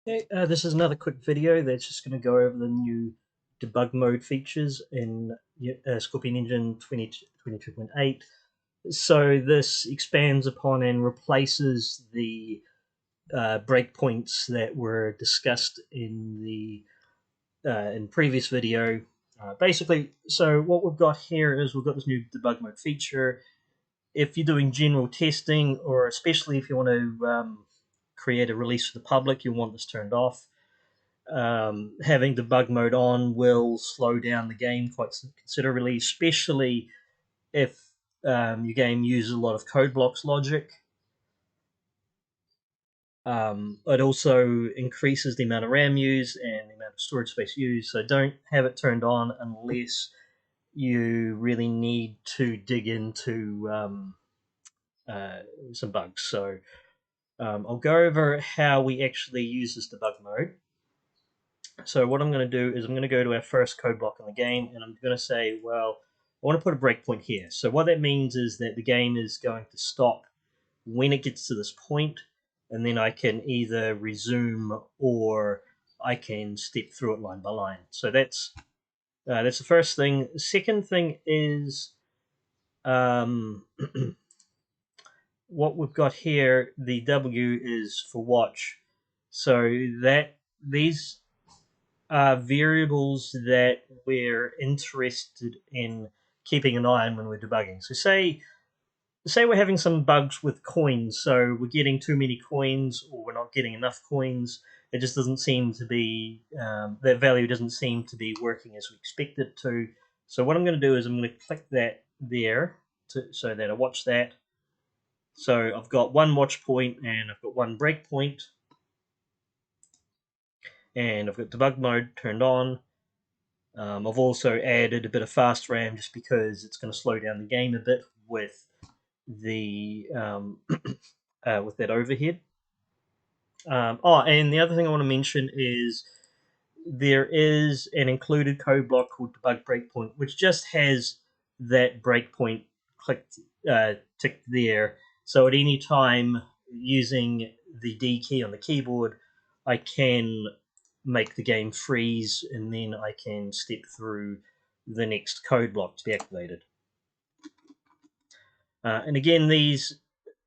Hey, this is another quick video that's just going to go over the new debug mode features in Scorpion Engine 22.8. So this expands upon and replaces the breakpoints that were discussed in the in previous video. Basically, so what we've got here is we've got this new debug mode feature. If you're doing general testing, or especially if you want to create a release for the public, you'll want this turned off. Having debug mode on will slow down the game quite considerably, especially if your game uses a lot of code blocks logic. It also increases the amount of RAM used and the amount of storage space used, so don't have it turned on unless you really need to dig into some bugs. So I'll go over how we actually use this debug mode. So what I'm going to do is I'm going to go to our first code block in the game, and I'm going to say, well, I want to put a breakpoint here. So what that means is that the game is going to stop when it gets to this point, and then I can either resume or I can step through it line by line. So that's the first thing. The second thing is what we've got here. The W is for watch, so that these variables that we're interested in keeping an eye on when we're debugging. So say we're having some bugs with coins, so we're getting too many coins or we're not getting enough coins. It just doesn't seem to be, that value doesn't seem to be working as we expect it to. So what I'm going to do is I'm going to click that there so that I watch that. So I've got one watch point and I've got one breakpoint, and I've got debug mode turned on. I've also added a bit of fast RAM just because it's going to slow down the game a bit with the with that overhead. And the other thing I want to mention is there is an included code block called debug breakpoint, which just has that breakpoint ticked there. So at any time using the D key on the keyboard, I can make the game freeze, and then I can step through the next code block to be activated. And again, these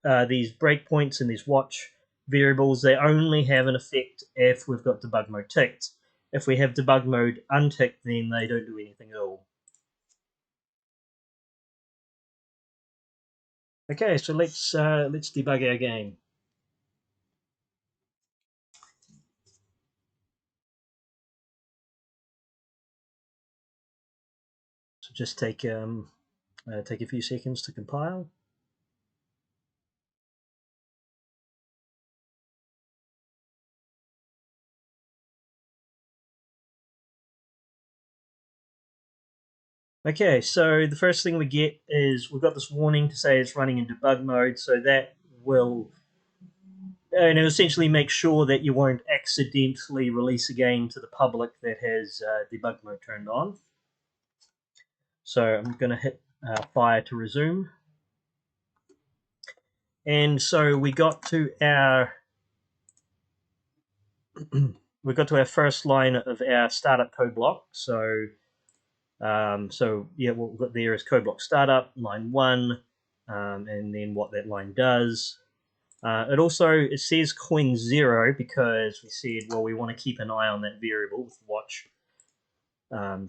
breakpoints and these watch variables, they only have an effect if we've got debug mode ticked. If we have debug mode unticked, then they don't do anything at all. Okay, so let's debug our game. So just take a few seconds to compile. Okay, so the first thing we get is we've got this warning to say it's running in debug mode, so that will and it'll essentially make sure that you won't accidentally release a game to the public that has debug mode turned on. So I'm going to hit fire to resume. And so we got to our first line of our startup code block. So yeah, what we've got there is code block startup line 1, and then what that line does. It says coin 0 because we said, well, we want to keep an eye on that variable with the watch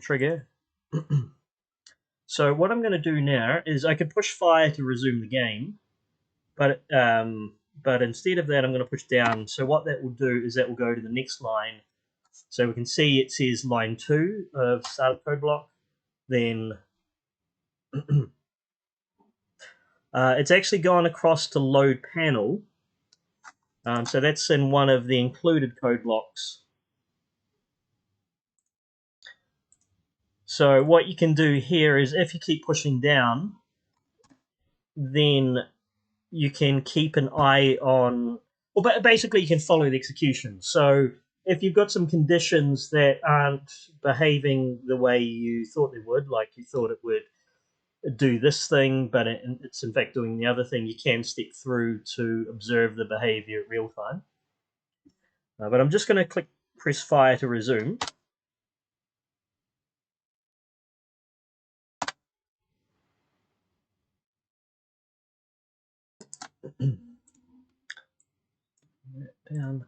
trigger. So what I'm going to do now is I can push fire to resume the game, but instead of that, I'm going to push down. So what that will do is that will go to the next line. So we can see it says line 2 of startup code block. Then it's actually gone across to load panel. So that's in one of the included code blocks. So what you can do here is if you keep pushing down, then you can keep an eye on, well, basically you can follow the execution. So if you've got some conditions that aren't behaving the way you thought they would, like you thought it would do this thing, but it's in fact doing the other thing, you can step through to observe the behavior at real time. But I'm just going to press fire to resume. Down.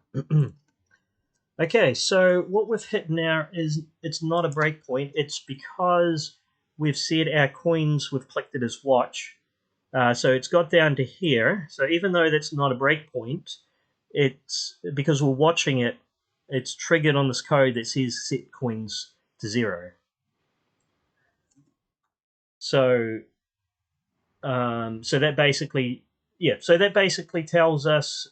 Okay, so what we've hit now is it's not a breakpoint. It's because we've said our coins, we've clicked it as watch. So it's got down to here. So even though that's not a breakpoint, it's because we're watching it, it's triggered on this code that says set coins to 0. So so that basically, so that basically tells us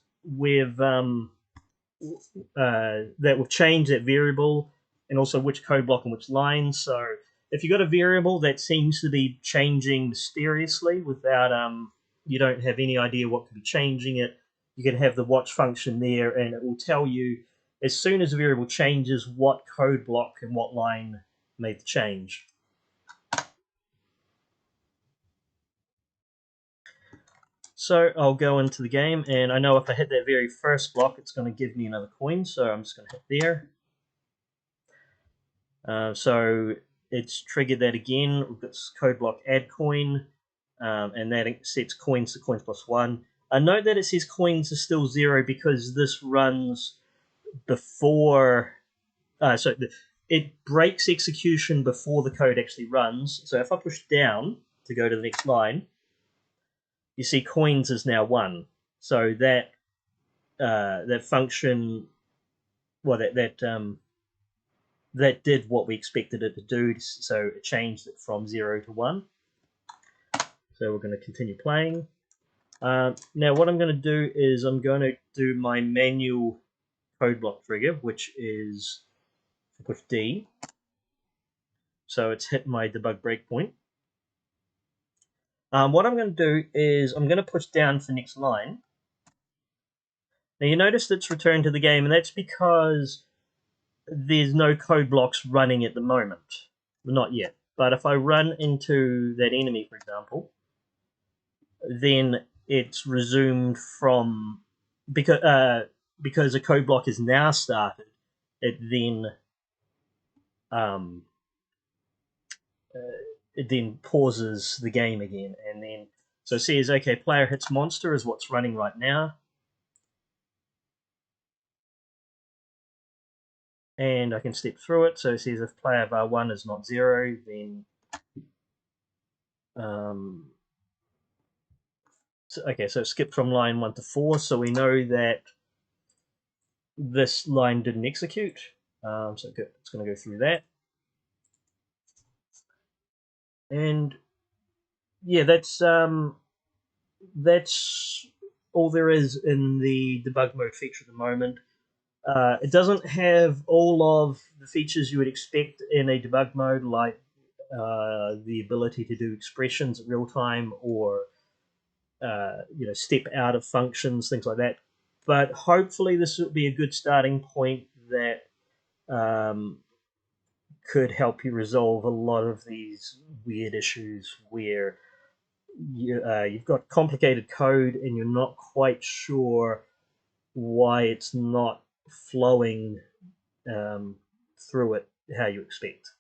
that we've changed that variable and also which code block and which line. So if you've got a variable that seems to be changing mysteriously without you don't have any idea what could be changing it, you can have the watch function there and it will tell you as soon as the variable changes what code block and what line made the change. So I'll go into the game, and I know if I hit that very first block, it's going to give me another coin, so I'm just going to hit there. So it's triggered that again. We've got this code block add coin, and that sets coins to coins plus 1. Note that it says coins are still 0 because this runs before... it breaks execution before the code actually runs. So if I push down to go to the next line, you see coins is now 1. So that that function, well, that did what we expected it to do. So it changed it from 0 to 1. So we're going to continue playing. Now what I'm going to do is I'm going to do my manual code block trigger, which is push D. So it's hit my debug breakpoint. What I'm going to do is I'm going to push down for the next line. Now you notice it's returned to the game, and that's because there's no code blocks running at the moment. Not yet. But if I run into that enemy, for example, then it's resumed from... because a code block is now started, it then pauses the game again, and then so it says, okay, player hits monster is what's running right now, and I can step through it. So it says if player bar 1 is not 0, then okay, so skip from line 1 to 4, so we know that this line didn't execute. So it's going to go through that. And yeah, that's all there is in the debug mode feature at the moment. It doesn't have all of the features you would expect in a debug mode, like the ability to do expressions at real time or step out of functions, things like that. But hopefully this will be a good starting point that could help you resolve a lot of these weird issues where you've got complicated code and you're not quite sure why it's not flowing through it how you expect.